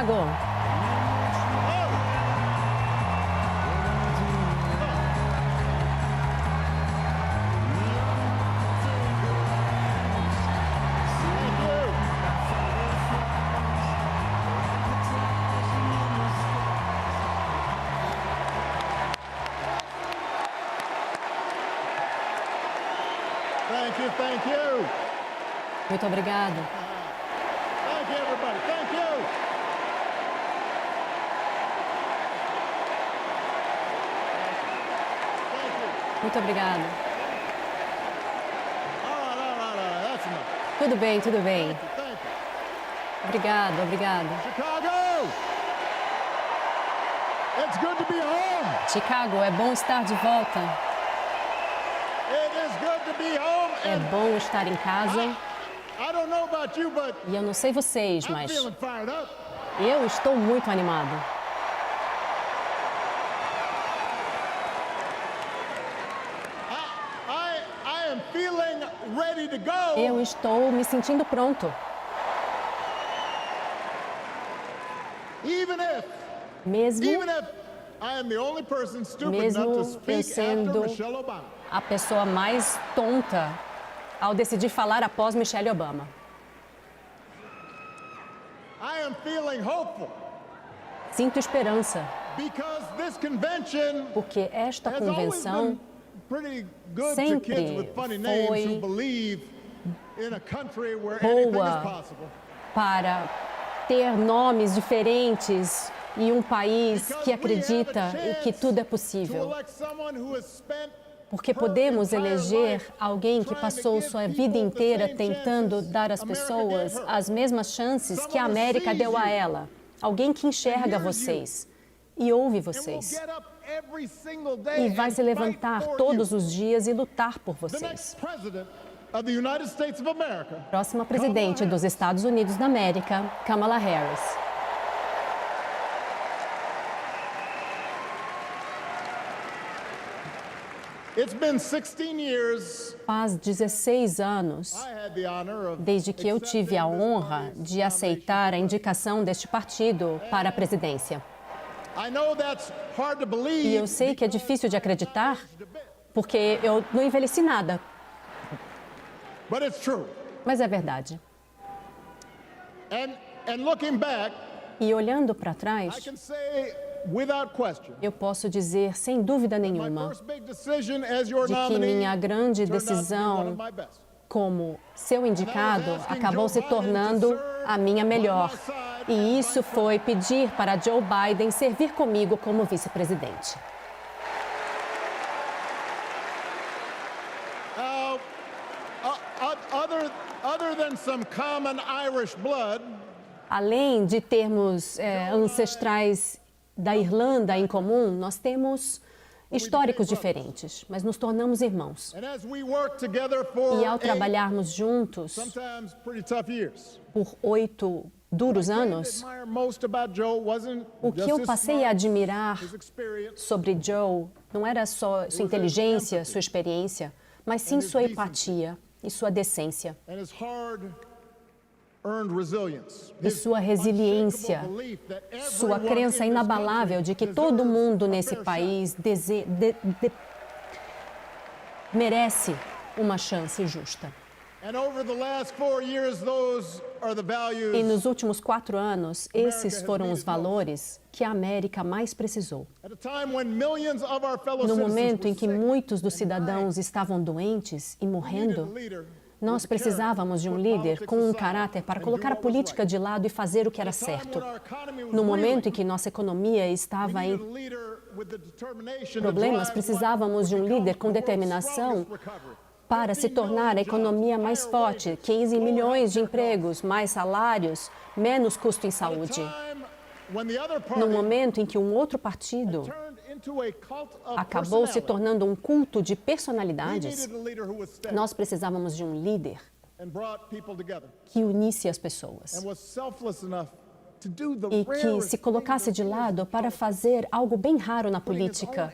Chicago. Thank you. Muito obrigado. Thank you, everybody. Thank you. Thank you. Muito obrigado. All right. That's enough. Tudo bem, tudo bem. Thank you. Obrigado, obrigado. Chicago! It's good to be home. Chicago, é bom estar de volta. It is good to be home. É bom estar em casa. I don't know about you, but E eu não sei vocês, I'm mas feeling fired up. eu estou muito animado. I am feeling ready to go. Eu estou me sentindo pronto. Even if Mesmo I am the only person stupid Mesmo enough to eu speak sendo after Michelle Obama. a pessoa mais tonta ao decidir falar após Michelle Obama. I am feeling hopeful Sinto esperança, because this convention porque esta has always convenção been pretty good to sempre kids with funny names foi who believe in a country where anything is boa possible. para ter nomes diferentes e um país que Because we have a acredita chance que tudo é to possível. elect someone who has spent Porque podemos eleger alguém que passou sua vida inteira tentando dar às pessoas as mesmas chances que a América deu a ela. Alguém que enxerga vocês e ouve and will vocês. get up every single day E vai and se levantar fight for todos you. os dias e lutar por The vocês. next president of the United States of America. Próxima presidente dos Estados Unidos da América, Kamala Harris. It's been 16 years. Faz 16 anos I had the honor of desde que eu tive a honra de aceitar a indicação deste partido para a presidência. I know that's hard to believe. E eu sei que é difícil de acreditar, porque eu não envelheci nada, But it's true. mas é verdade. And looking back, E olhando para I trás, can say without question, eu posso dizer sem dúvida my nenhuma first big decision as your de que nominee minha grande turned out to be one decisão of my best. como seu indicado acabou se tornando a minha melhor. E isso foi pedir para Joe Biden servir comigo como vice-presidente. Other than some common Irish blood, Além de termos ancestrais da Irlanda em comum, nós temos históricos diferentes, mas nos tornamos irmãos. and as we work together for E ao 8, trabalharmos juntos sometimes pretty tough years. por 8 duros anos, What I admire most about Joe wasn't o que just eu his passei a smarts, admirar his experience, sobre Joe não era só sua inteligência, sua experiência, mas sim sua empatia e sua decência. and his hard-earned resilience. E sua resiliência, unshakable belief that sua everyone crença in this inabalável de que country todo deserves mundo a nesse fair país merece uma chance justa. shot. And over the last 4 years, those are the values E nos últimos 4 anos, esses foram os valores que a América mais precisou. at a time when millions of our fellow No citizens momento were em que sick muitos dos cidadãos estavam doentes e morrendo, nós precisávamos de um líder com um caráter para colocar a política de lado e fazer o que era certo. No momento em que nossa economia estava em problemas, precisávamos de um líder com determinação para se tornar a economia mais forte, 15 milhões de empregos, mais salários, menos custo em saúde. No momento em que um outro partido acabou se tornando um culto de personalidades, nós precisávamos de um líder que unisse as pessoas e que se colocasse de lado para fazer algo bem raro na política,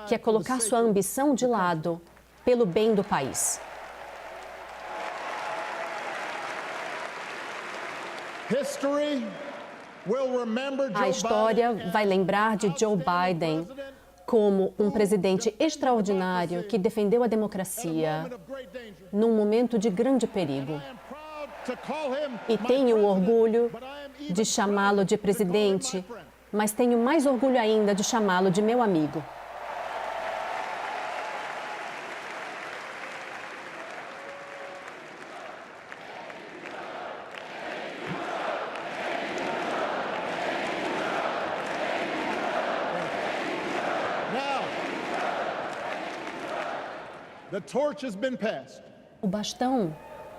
que é colocar sua ambição de lado pelo bem do país. will remember A Joe história Biden vai lembrar de Joe Biden como um presidente extraordinário que defendeu a democracia num momento de grande perigo. E tenho orgulho de chamá-lo de presidente, mas tenho mais orgulho ainda de chamá-lo de meu amigo. Now, the torch has been passed. O bastão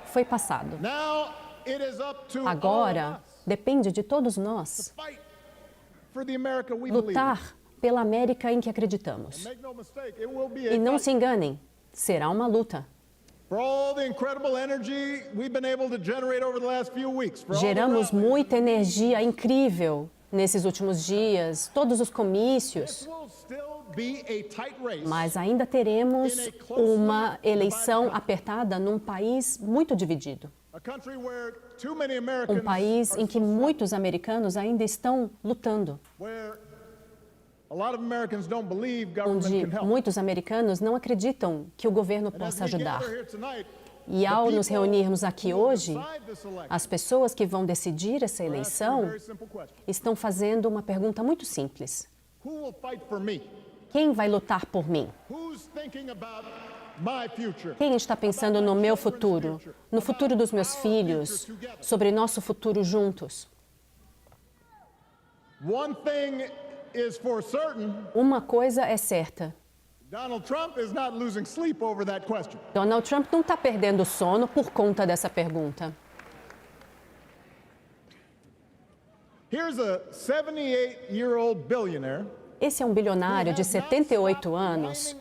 foi passado. Now it is up to all of Agora, us depende de todos nós to fight for the America we believe in. lutar pela América em que acreditamos. Make no mistake, it will be E a não fight. se enganem, será uma luta. For all the incredible energy we've been able to generate over the last few weeks. For all the Geramos rallies. muita energia incrível nesses últimos dias, todos os comícios, This will still be a tight race. mas ainda teremos uma eleição apertada num país muito dividido. A country where too many Americans Um país are em que muitos americanos ainda estão lutando, where a lot of Americans don't believe government onde can help. muitos americanos não acreditam que o governo As possa we ajudar. gather here tonight, E the ao nos people reunirmos aqui who will hoje, decide this election as pessoas que vão decidir essa are asking a eleição very simple question. estão fazendo uma pergunta muito simples: Who will fight for me? quem vai lutar por mim? Who's thinking about my future? Quem está pensando no meu futuro, no futuro dos meus filhos, sobre nosso futuro juntos? One thing is for certain, Uma coisa é certa: Donald Trump is not losing sleep over that question. Donald Trump não está perdendo sono por conta dessa pergunta. Here's a 78-year-old billionaire Esse é um bilionário de 78 anos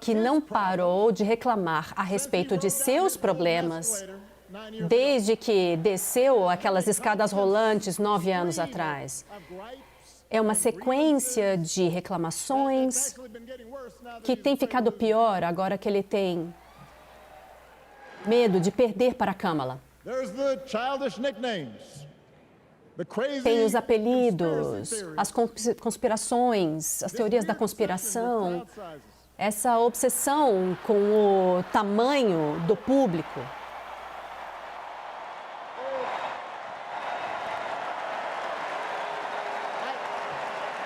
que não parou de reclamar a respeito de seus problemas desde que desceu aquelas escadas rolantes 9 anos atrás. É uma sequência de reclamações que tem ficado pior agora que ele tem medo de perder para a Câmara. There's the childish nicknames. The crazy Tem os conspiracy apelidos, theories, as conspirações, as teorias da conspiração, essa obsessão com o tamanho do público.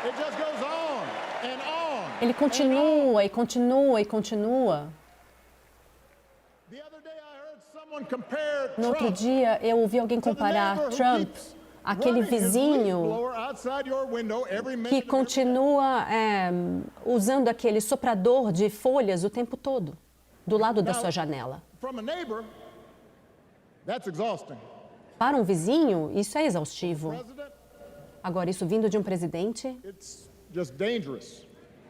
It just goes on and on. Ele continua e continua e continua. The other day I heard someone compare No outro Trump dia, eu ouvi alguém to the comparar neighbor who Trump, keeps aquele running his leaf vizinho blower outside your window every minute que of every day. continua usando aquele soprador de folhas o tempo todo, do lado da sua janela. From a neighbor, that's exhausting. Para um vizinho, isso é exaustivo. President, Agora, isso vindo de um presidente, it's just dangerous.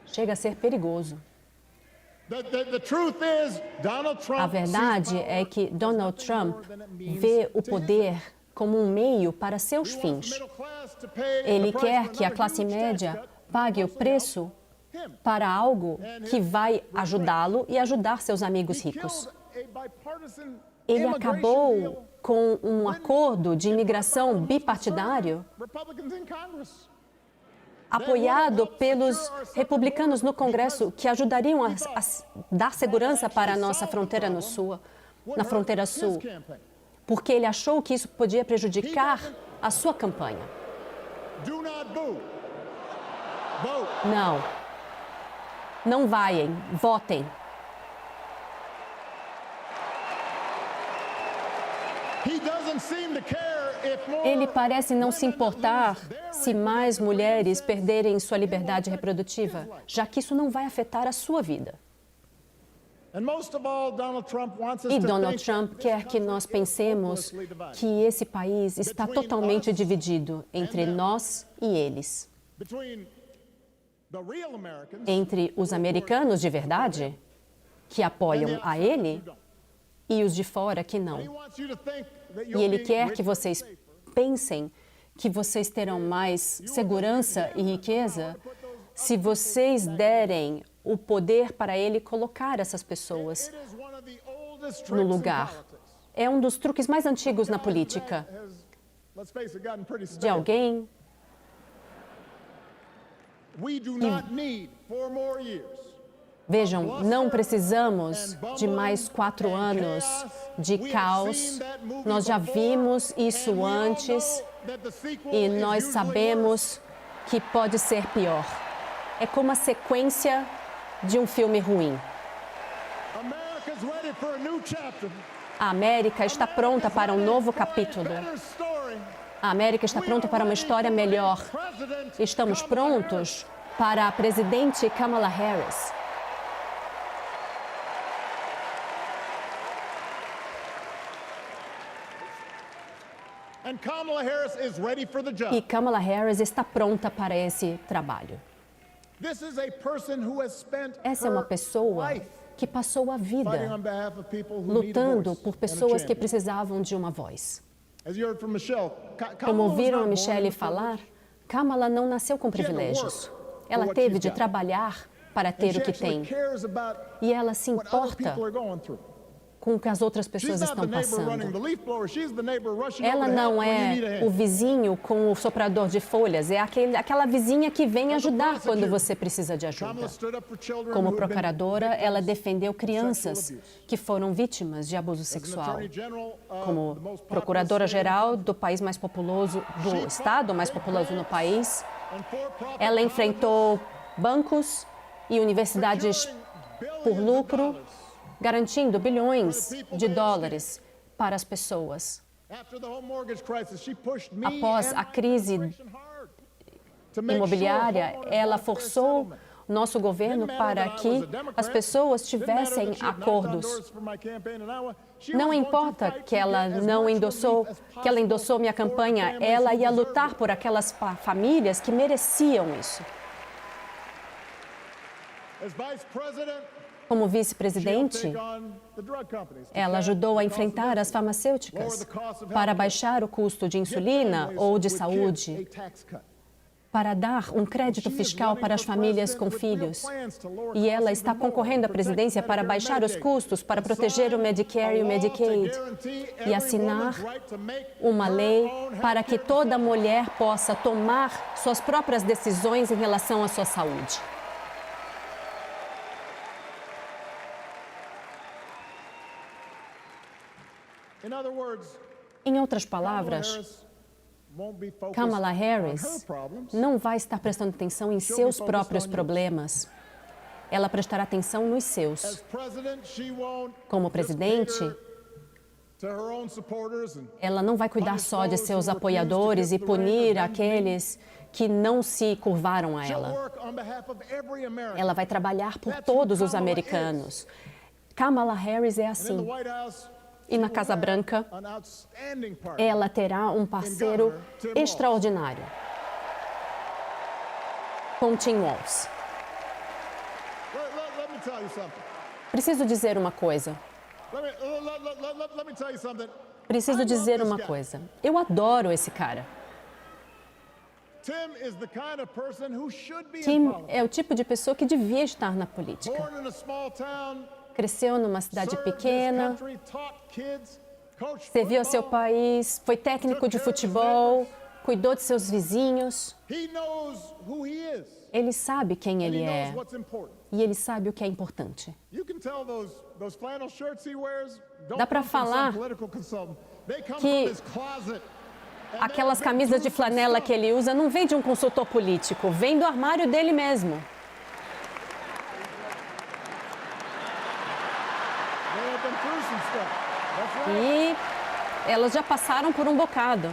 chega a ser perigoso. The truth is, Donald Trump A verdade sees power é que Donald as nothing Trump more than it means vê o to his poder como um meio para seus He wants fins. the middle class to pay Ele the price quer of que a another classe huge tax média cut, pague o mostly preço him. para algo que vai ajudá-lo e ajudar seus amigos He ricos. killed a bipartisan Ele immigration acabou deal com um acordo de imigração bipartidário Republicans in Congress. apoiado pelos republicanos no Congresso, que ajudariam a dar segurança para a nossa fronteira no sul, na fronteira sul, porque ele achou que isso podia prejudicar a sua campanha. Do not boo. Vote. Não. Não vaiam, votem. He doesn't seem to care if more Ele parece não se women importar lose their se mais mulheres perderem sua liberdade reprodutiva, já que isso não vai afetar a sua vida. And most of all, Donald Trump wants us E to Donald think Trump this quer que country nós is pensemos hopelessly divided. que esse país está totalmente dividido entre nós e eles. Between the real Americans Entre os americanos de verdade, que apoiam a ele, e os de fora que He não. wants you to think that E you'll ele be quer rich que vocês pensem que vocês terão mais segurança e riqueza se vocês derem o poder para ele colocar essas pessoas It is one of the oldest no tricks in lugar. politics. É um dos truques mais antigos na política Has, let's face it, gotten pretty de stale. alguém We do not need 4 more years. Vejam, não precisamos de mais 4 anos de caos. Nós já vimos isso antes e nós sabemos que pode ser pior. É como a sequência de um filme ruim. America's ready for a new chapter. A América está pronta para um novo capítulo. A América está pronta para uma história melhor. Estamos prontos para a presidente Kamala Harris. And Kamala Harris is ready for the job. E Kamala Harris está pronta para esse trabalho. This is a person who has spent Essa é uma her pessoa life que passou a fighting on vida behalf of people who need a lutando voice por and a pessoas que champion. precisavam de uma voz. As you heard from Michelle, Como Kamala was ouviram a not born Michelle with falar, privilege. Kamala não nasceu com had to privilégios. work for Ela what teve she's de got. trabalhar para And ter she o que actually tem. cares about E ela se what other importa people are going through. com o que as outras She's pessoas not the estão neighbor running the passando. leaf blower, she's the neighbor rushing Ela over to help não when you need a é hand. o vizinho com o soprador de folhas, é aquela vizinha que vem ajudar quando você precisa de ajuda. Kamala stood up for children Como who had been procuradora, ela defendeu crianças sexual abuse. que foram vítimas de abuso As an sexual. attorney general, the Como most populous procuradora-geral do país mais populoso, do estado mais populoso no país, and for-profit ela enfrentou bancos e universidades securing por billions of lucro, dollars. garantindo bilhões de dólares para as pessoas. After the home mortgage crisis, she pushed me Após and a my crise administration hard to make imobiliária, sure homeowners ela got fair forçou settlement. nosso governo para que as pessoas tivessem acordos. Não importa que ela não endossou, minha campanha, ela ia lutar por aquelas famílias que mereciam isso. Como vice-presidente, ela ajudou a enfrentar as farmacêuticas para baixar o custo de insulina ou de saúde, para dar um crédito fiscal para as famílias com filhos. E ela está concorrendo à presidência para baixar os custos, para proteger o Medicare e o Medicaid e assinar uma lei para que toda mulher possa tomar suas próprias decisões em relação à sua saúde. Em outras palavras, Kamala Harris não vai estar prestando atenção em seus próprios problemas. Ela prestará atenção nos seus. Como presidente, ela não vai cuidar só de seus apoiadores e punir aqueles que não se curvaram a ela. Ela vai trabalhar por todos os americanos. Kamala Harris é assim. E na Casa Branca, ela terá um parceiro extraordinário, com Tim Walz. Preciso dizer uma coisa. Eu adoro esse cara. Tim é o tipo de pessoa que devia estar na política. Cresceu numa cidade pequena, serviu a seu país, foi técnico de futebol, cuidou de seus vizinhos. Ele sabe quem ele é e ele sabe o que é importante. Dá para falar que aquelas camisas de flanela que ele usa não vem de um consultor político, vem do armário dele mesmo. E elas já passaram por um bocado.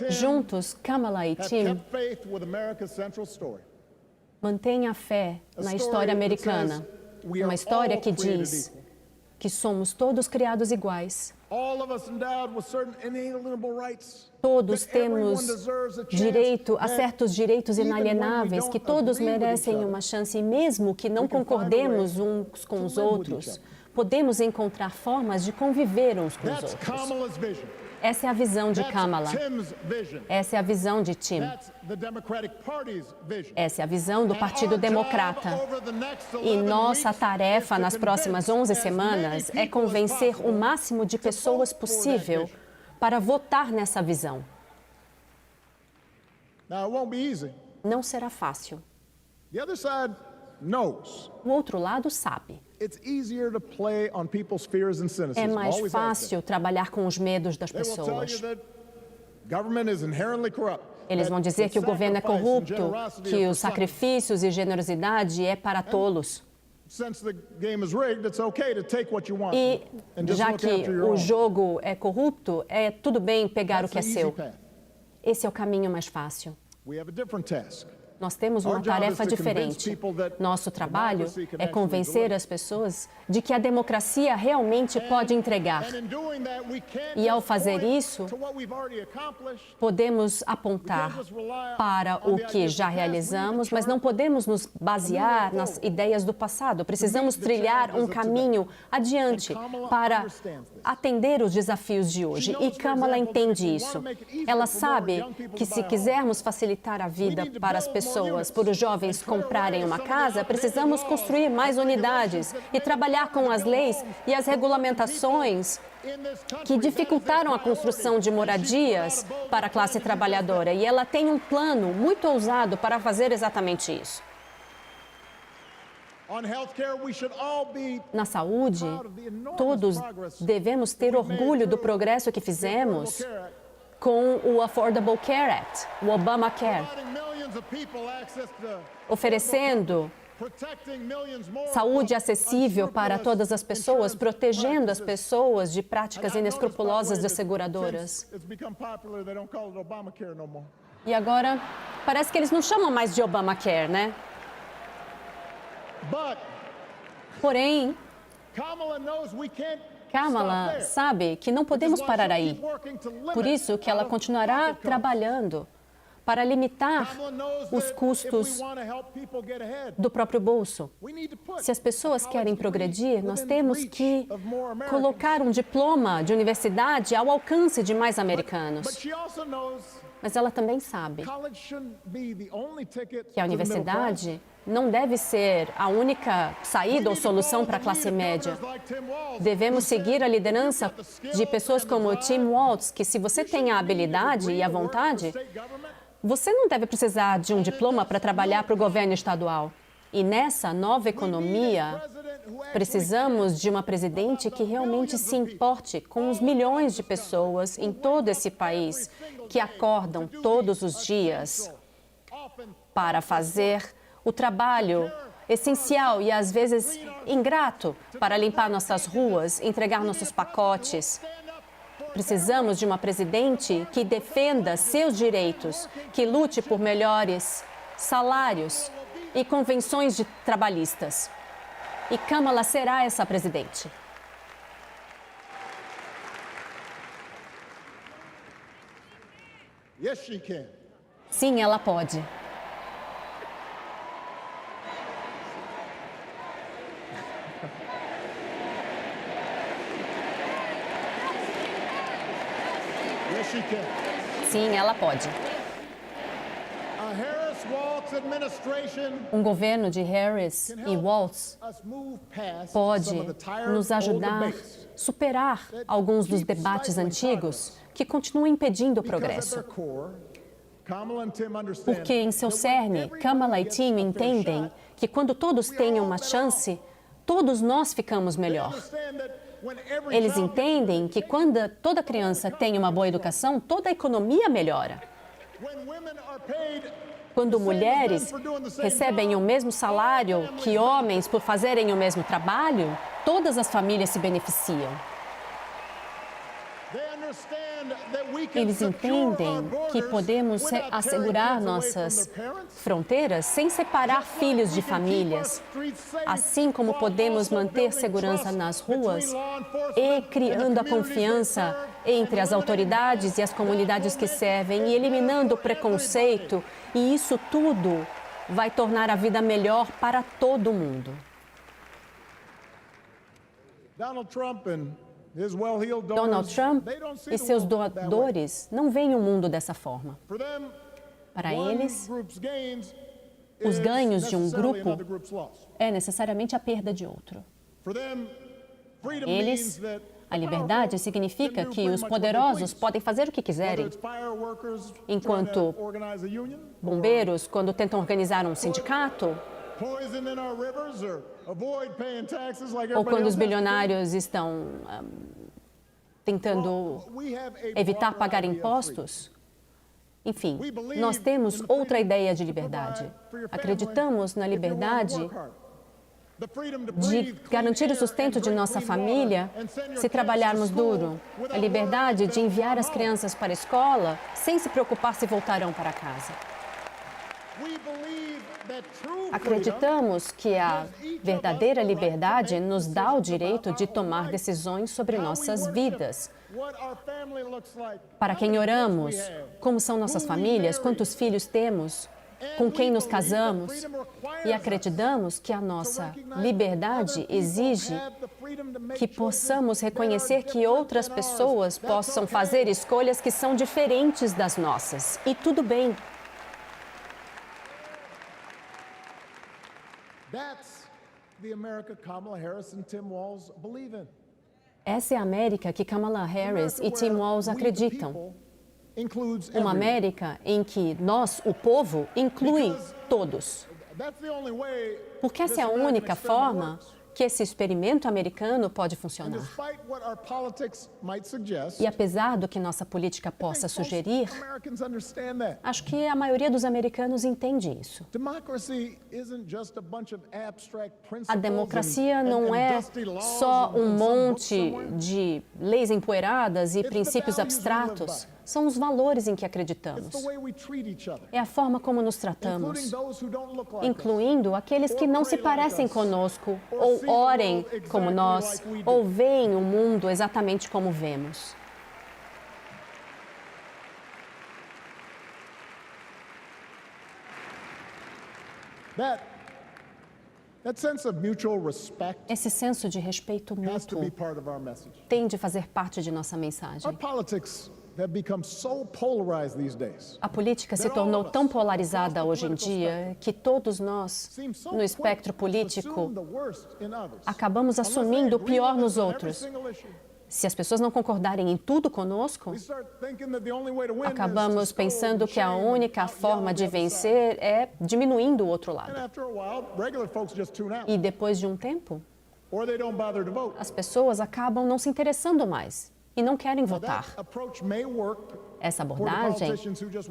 Juntos, Kamala e Tim mantêm a fé na história americana. Uma história que diz que somos todos criados iguais. Todos temos direito a certos direitos inalienáveis, que todos merecem uma chance, e mesmo que não concordemos uns com os outros, podemos encontrar formas de conviver uns com os outros. Essa é a visão de Kamala. Essa é a visão de Tim. Essa é a visão do Partido Democrata. E nossa tarefa nas próximas 11 semanas é convencer o máximo de pessoas possível para votar nessa visão. Now, it won't be easy. Não será fácil. The other side knows O outro lado sabe. it's easier to play on people's fears and cynicism. É mais Always has been. fácil trabalhar com os medos das They will tell you pessoas. that government is inherently corrupt. Eles vão dizer que o governo é corrupto, que os sacrifícios e generosidade é para tolos. Since the game is rigged, it's okay to take what you want E and just já look que after your o own. jogo é corrupto, é tudo bem pegar o That's que é the easy seu. path. Esse é o caminho mais fácil. We have a different task. Nós temos uma Our job is tarefa to convince diferente. people that Nosso trabalho democracy can é actually convencer deliver. as pessoas de que a democracia realmente pode entregar. And in doing that, we can't E ao just fazer point isso, to what we've already accomplished. Podemos apontar para o que já realizamos, mas não podemos nos basear nas ideias do passado. Precisamos trilhar um caminho adiante para atender os desafios de hoje. E Kamala entende isso. Ela sabe que se quisermos facilitar a vida para as pessoas, para os jovens comprarem uma casa, precisamos construir mais unidades e trabalhar com as leis e as regulamentações que dificultaram a construção de moradias para a classe trabalhadora. E ela tem um plano muito ousado para fazer exatamente isso. On healthcare, we should all be Na saúde, todos devemos ter orgulho do progresso que fizemos com o Affordable Care Act, o Obamacare, providing millions of people access to oferecendo protecting millions more saúde from acessível para todas as pessoas, insurance protegendo as practices. pessoas de práticas And I noticed, by the inescrupulosas way, das that seguradoras. since it's become popular, they don't call it Obamacare no more. E agora, parece que eles não chamam mais de Obamacare, né? But Porém, Kamala knows we can't stop Kamala there. sabe que não podemos parar aí. Por isso que ela continuará trabalhando para limitar os custos do próprio bolso. Se as pessoas querem progredir, nós temos que colocar um diploma de universidade ao alcance de mais americanos. Mas ela também sabe que a universidade não deve ser a única saída ou solução para a classe média. Devemos seguir a liderança de pessoas como o Tim Walz, que se você tem a habilidade e a vontade, você não deve precisar de um diploma para trabalhar para o governo estadual. E nessa nova economia, precisamos de uma presidente que realmente se importe com os milhões de pessoas em todo esse país que acordam todos os dias para fazer o trabalho essencial e às vezes ingrato para limpar nossas ruas, entregar nossos pacotes. Precisamos de uma presidente que defenda seus direitos, que lute por melhores salários e convenções de trabalhistas. E Kamala será essa presidente. Yes, she can. Sim, ela pode. Yes, she can. Sim, ela pode. A Harris-Walz administration Um governo de Harris can e help Walz us move past pode some of the tired nos old ajudar a debates. superar alguns dos debates antigos que continuam impedindo o Because at progresso. their core, Kamala and Tim understand Porque em seu that when cerne, everyone Kamala e gets Tim a fair entendem shot, que quando todos têm uma chance, todos nós ficamos they melhor. understand that when every Eles child entendem que quando toda criança tem uma boa educação, toda a economia melhora. when women are paid Quando the same as mulheres men for doing the same recebem job, o mesmo salário que homens por fazerem o mesmo trabalho, todas as famílias se beneficiam. they understand that we can Eles secure entendem our que borders podemos without tearing assegurar kids away from nossas their parents. fronteiras sem separar filhos de famílias, assim como podemos manter segurança nas ruas e criando a confiança entre as autoridades e as comunidades que servem e eliminando o preconceito, e isso tudo vai tornar a vida melhor para todo mundo. Donald Trump and his well-heeled donors, Donald Trump they don't see e the seus world that way. doadores não veem o mundo dessa forma. For them, Para one eles, group's gains os is ganhos de um necessarily grupo another group's loss. é necessariamente a perda de outro. For them, freedom Eles, means that A liberdade significa que os poderosos podem fazer o que quiserem, enquanto bombeiros, quando tentam organizar um sindicato, ou quando os bilionários estão tentando evitar pagar impostos. Enfim, nós temos outra ideia de liberdade. Acreditamos na liberdade de garantir o sustento de nossa família se trabalharmos duro. A liberdade de enviar as crianças para a escola sem se preocupar se voltarão para casa. Acreditamos que a verdadeira liberdade nos dá o direito de tomar decisões sobre nossas vidas. Para quem oramos, como são nossas famílias, quantos filhos temos, com quem nos casamos. E acreditamos que a nossa liberdade exige que possamos reconhecer que outras pessoas possam fazer escolhas que são diferentes das nossas. E tudo bem. Essa é a América que Kamala Harris e Tim Walz acreditam. Uma América em que nós, o povo, incluem todos. Porque essa é a única forma que esse experimento americano pode funcionar. E apesar do que nossa política possa sugerir, acho que a maioria dos americanos entende isso. A democracia não é só um monte de leis empoeiradas e princípios abstratos. São os valores em que acreditamos. É a forma como nos tratamos, incluindo aqueles que não se parecem conosco, ou orem como nós, ou veem o mundo exatamente como vemos. Esse senso de respeito mútuo tem de fazer parte de nossa mensagem. A política se tornou tão polarizada hoje em dia que todos nós, no espectro político, acabamos assumindo o pior nos outros. Se as pessoas não concordarem em tudo conosco, acabamos pensando que a única forma de vencer é diminuindo o outro lado. E depois de um tempo, as pessoas acabam não se interessando mais e não querem votar. Essa abordagem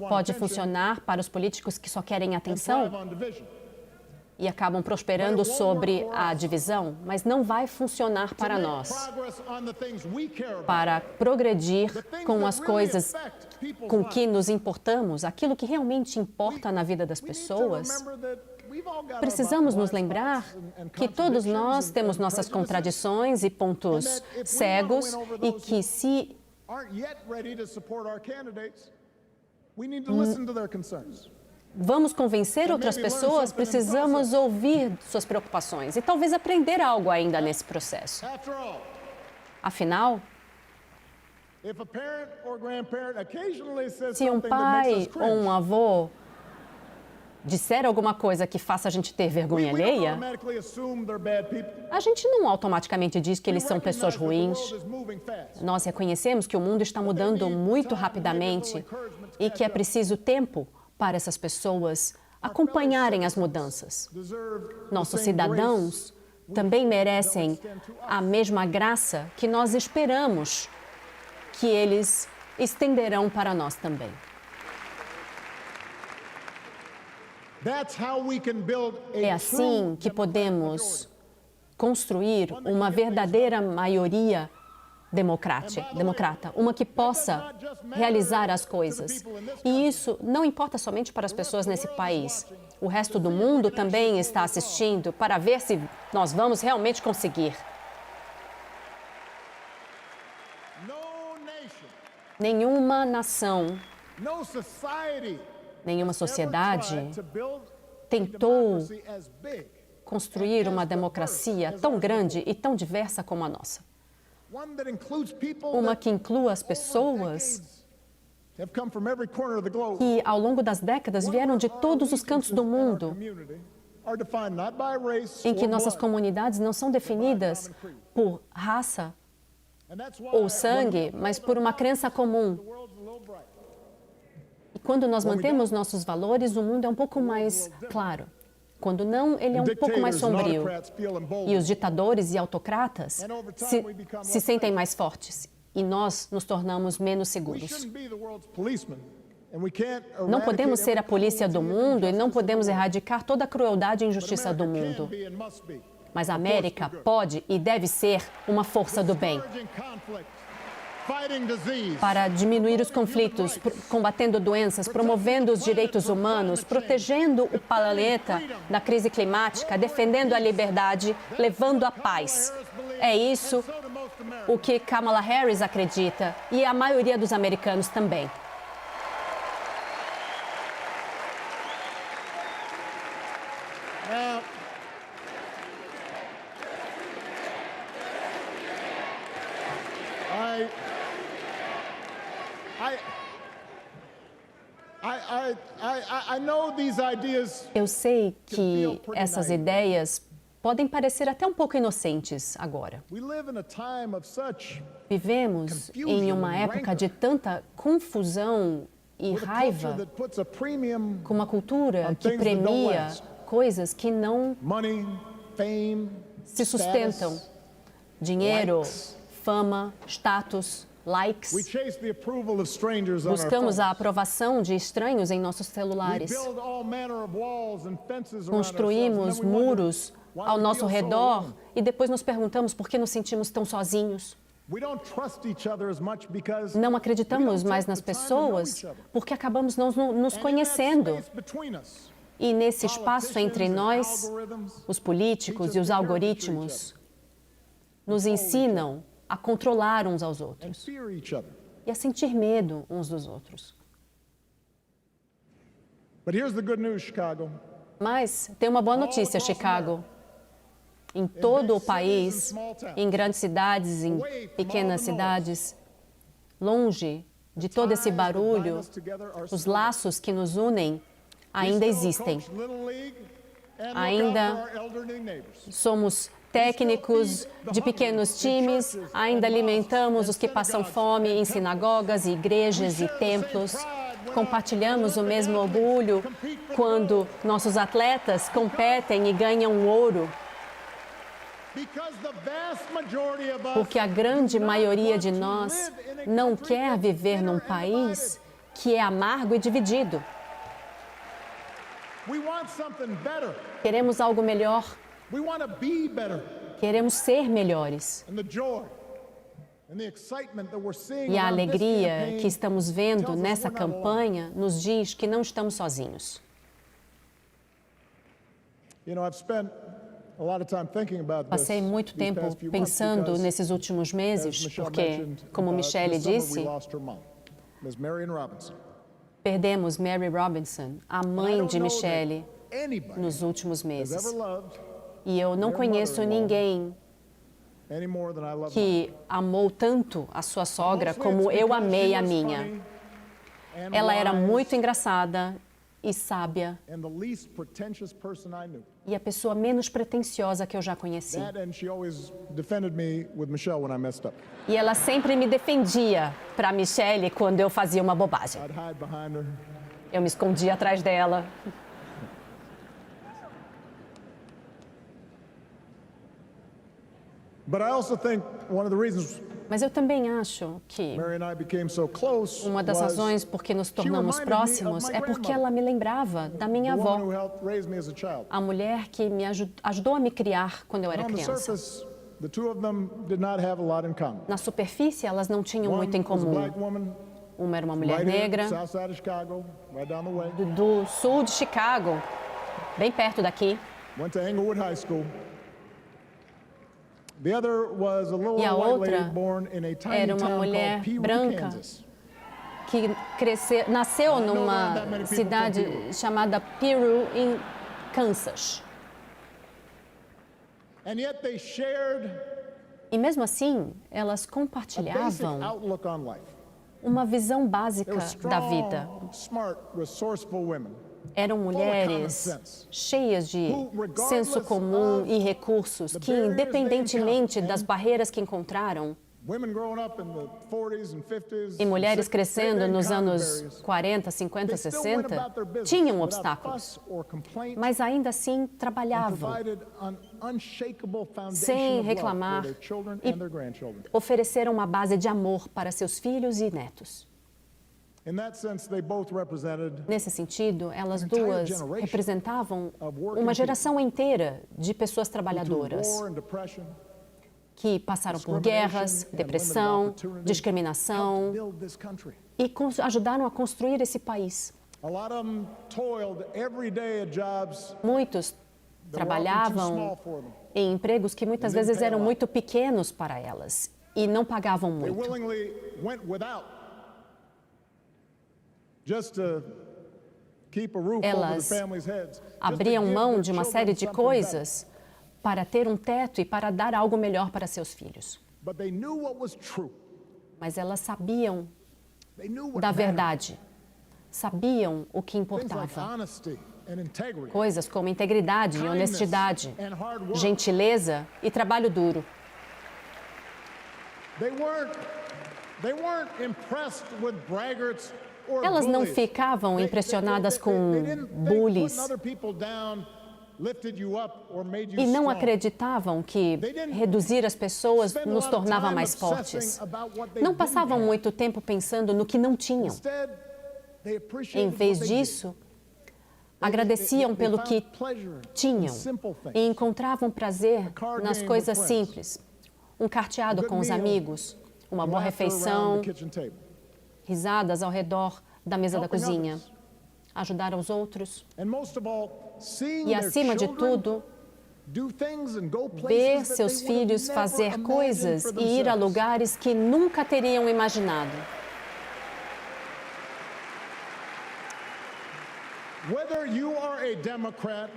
pode funcionar para os políticos que só querem atenção e acabam prosperando sobre a divisão, mas não vai funcionar para nós. Para progredir com as coisas com que nos importamos, aquilo que realmente importa na vida das pessoas, precisamos nos lembrar que todos nós temos nossas contradições e pontos cegos e que se vamos convencer outras pessoas, precisamos ouvir suas preocupações e talvez aprender algo ainda nesse processo. Afinal, se um pai ou um avô disser alguma coisa que faça a gente ter vergonha alheia, a gente não automaticamente diz que eles são pessoas ruins. Nós reconhecemos que o mundo está mudando muito rapidamente e que é preciso tempo para essas pessoas acompanharem as mudanças. Nossos cidadãos também merecem a mesma graça que nós esperamos que eles estenderão para nós também. É assim que podemos construir uma verdadeira maioria democrata, uma que possa realizar as coisas. E isso não importa somente para as pessoas nesse país. O resto do mundo também está assistindo para ver se nós vamos realmente conseguir. Nenhuma nação, nenhuma sociedade tentou construir uma democracia tão grande e tão diversa como a nossa. Uma que inclua as pessoas que, ao longo das décadas, vieram de todos os cantos do mundo, em que nossas comunidades não são definidas por raça ou sangue, mas por uma crença comum. E quando nós mantemos nossos valores, o mundo é um pouco mais claro. Quando não, ele é um pouco mais sombrio. E os ditadores e autocratas se sentem mais fortes. E nós nos tornamos menos seguros. Não podemos ser a polícia do mundo e não podemos erradicar toda a crueldade e injustiça do mundo. Mas a América pode e deve ser uma força do bem para diminuir os conflitos, combatendo doenças, promovendo os direitos humanos, protegendo o planeta da crise climática, defendendo a liberdade, levando a paz. É isso o que Kamala Harris acredita e a maioria dos americanos também. Eu sei que essas ideias podem parecer até um pouco inocentes agora. Vivemos em uma época de tanta confusão e raiva, com uma cultura que premia coisas que não se sustentam. Dinheiro, fama, status, likes. Buscamos a aprovação de estranhos em nossos celulares. Construímos muros ao nosso redor e depois nos perguntamos por que nos sentimos tão sozinhos. Não acreditamos mais nas pessoas porque acabamos não nos conhecendo. E nesse espaço entre nós, os políticos e os algoritmos nos ensinam a controlar uns aos outros e a sentir medo uns dos outros. Mas tem uma boa notícia, Chicago. Em todo o país, em grandes cidades, em pequenas cidades, longe de todo esse barulho, os laços que nos unem ainda existem. Ainda somos técnicos de pequenos times, ainda alimentamos os que passam fome em sinagogas, igrejas e templos. Compartilhamos o mesmo orgulho quando nossos atletas competem e ganham ouro. Porque a grande maioria de nós não quer viver num país que é amargo e dividido. Queremos algo melhor. Queremos ser melhores. E a alegria que estamos vendo nessa campanha nos diz que não estamos sozinhos. Passei muito tempo pensando nesses últimos meses, porque, como Michelle disse, perdemos Mary Robinson, a mãe de Michelle, nos últimos meses. E eu não conheço ninguém que amou tanto a sua sogra como eu amei a minha. Ela era muito engraçada e sábia, e a pessoa menos pretensiosa que eu já conheci. E ela sempre me defendia para Michelle quando eu fazia uma bobagem. Eu me escondia atrás dela. Mas eu também acho que uma das razões por que nos tornamos próximos é porque ela me lembrava da minha avó, a mulher que me ajudou a me criar quando eu era criança. Na superfície, elas não tinham muito em comum. Uma era uma mulher negra, do sul de Chicago, bem perto daqui. E a outra era uma mulher branca que nasceu numa cidade chamada Peru, em Kansas. E mesmo assim, elas compartilhavam uma visão básica da vida. Eram mulheres cheias de senso comum e recursos que, independentemente das barreiras que encontraram, Women growing up in the 40s and 50s, E mulheres 60s, crescendo they nos encountered anos barriers. 40, 50, They still went 60, about their business tinham without obstáculos, fuss or complaint, mas ainda assim and trabalhavam, provided an unshakable foundation sem of love reclamar, for their children e and their grandchildren. ofereceram uma base de amor para seus filhos e netos. In that sense, they both represented Nesse sentido, elas An entire duas generation representavam of working uma geração inteira de pessoas through trabalhadoras war and depression, que passaram por guerras, depressão, discriminação build this country. e ajudaram a construir esse país. A lot of them toiled every day at jobs Muitos that were often too trabalhavam small for them. em empregos que muitas vezes eram muito pequenos para elas e não pagavam They muito. willingly went without just to keep a roof over the Elas family's heads. just to Abriam give mão their de uma children série de something coisas para ter um teto e para dar algo melhor para seus filhos. better. But they knew what was true. Mas elas sabiam They knew what da mattered. verdade, sabiam o que Things like importava. honesty and integrity, Coisas como integridade e kindness honestidade, and hard work. gentileza e trabalho duro. They weren't impressed with braggarts or Elas não bullies. ficavam impressionadas com They didn't think bullies putting other people down lifted you up or made you e não strong. acreditavam que reduzir as pessoas Spend a nos lot of tornava time mais obsessing fortes. about what they Não didn't passavam have. muito tempo pensando no que não tinham. Instead, they appreciated Em vez what they did. disso, agradeciam They pelo found que pleasure in tinham simple things. e encontravam prazer card nas game coisas with friends. simples. Um carteado Good com os meal. amigos, uma boa Laughter around refeição, the kitchen table. risadas ao redor da mesa da Helping cozinha. others. Ajudar aos outros And most of all, seeing e, their acima de children tudo, do things and go places ver that seus they would have filhos never fazer imagined coisas for e ir a themselves. lugares que nunca teriam imaginado. Whether you are a Democrat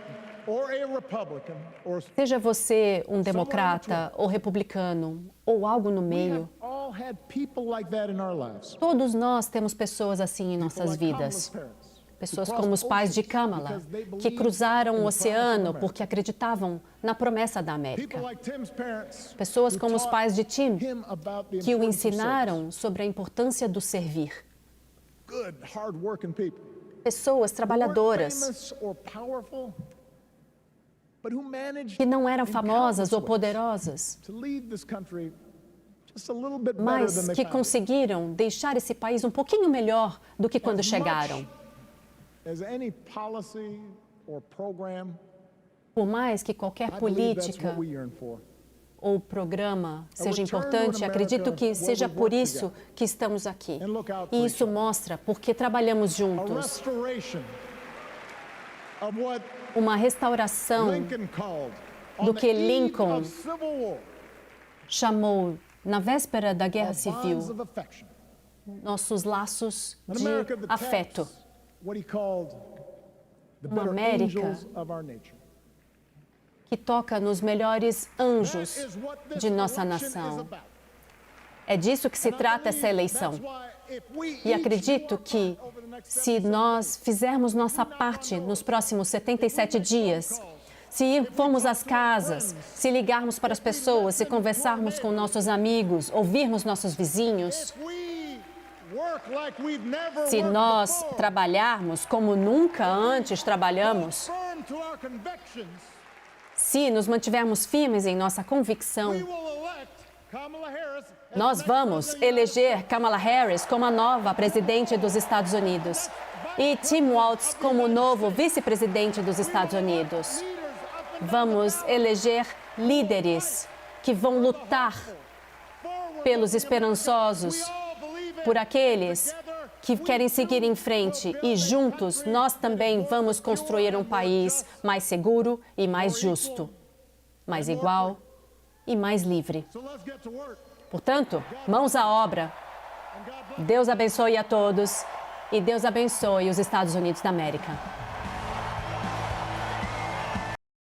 or a Republican or Seja você um democrata ou republicano ou algo no we have meio, all had people like that in our lives. todos nós temos pessoas assim em nossas Like vidas. Kamala's parents, Pessoas who como os crossed pais de oceans Kamala, because they que believed cruzaram in o the promise of oceano America. porque acreditavam na promessa da People América. like Tim's parents, Pessoas who como os taught pais de Tim, him about the que o importance of service. ensinaram sobre a importância do servir. Good, hard-working people. Pessoas Who weren't trabalhadoras, famous or powerful, but who managed que não eram in famosas countless ou ways poderosas, to leave this country just a little bit better mas than they que found it. conseguiram deixar esse país um pouquinho melhor do que quando As chegaram. much as any policy or program, Por mais que qualquer I believe that's política what we yearn for. ou programa seja return to importante, an acredito que America seja where we por work isso que estamos aqui. and look out for E each isso other. mostra porque trabalhamos A juntos. restoration of what Uma restauração Lincoln called do on que the eve Lincoln of Civil War, chamou, na véspera da Guerra our Civil, bonds of affection. nossos laços An de America that afeto. taps what he called the Uma better América angels of our nature. Que toca nos melhores That anjos is what this de nossa election is nação. about. É disso que se And I trata believe essa eleição. that's why if we E each acredito do our que, part over the next se 77 nós fizermos nossa parte nos próximos 77 dias, se formos às casas, se ligarmos para as pessoas, se conversarmos com nossos amigos, ouvirmos nossos vizinhos, if we work like we've never se worked nós before, trabalharmos como nunca antes trabalhamos, firm to our convictions, se nos mantivermos firmes em nossa convicção, we will elect Kamala Harris as nós the next vamos president of the United eleger Kamala Harris como a nova presidente dos Estados Unidos e Tim Walz como o novo vice-presidente dos Estados Unidos. States. Leaders up and Vamos eleger líderes que vão lutar forward pelos with esperançosos, we all believe in. por aqueles que querem seguir em frente e juntos nós também vamos construir um país mais seguro e mais justo, mais igual e mais livre. So let's get to work. Portanto, mãos à obra. And God bless. Deus abençoe a todos e Deus abençoe os Estados Unidos da América.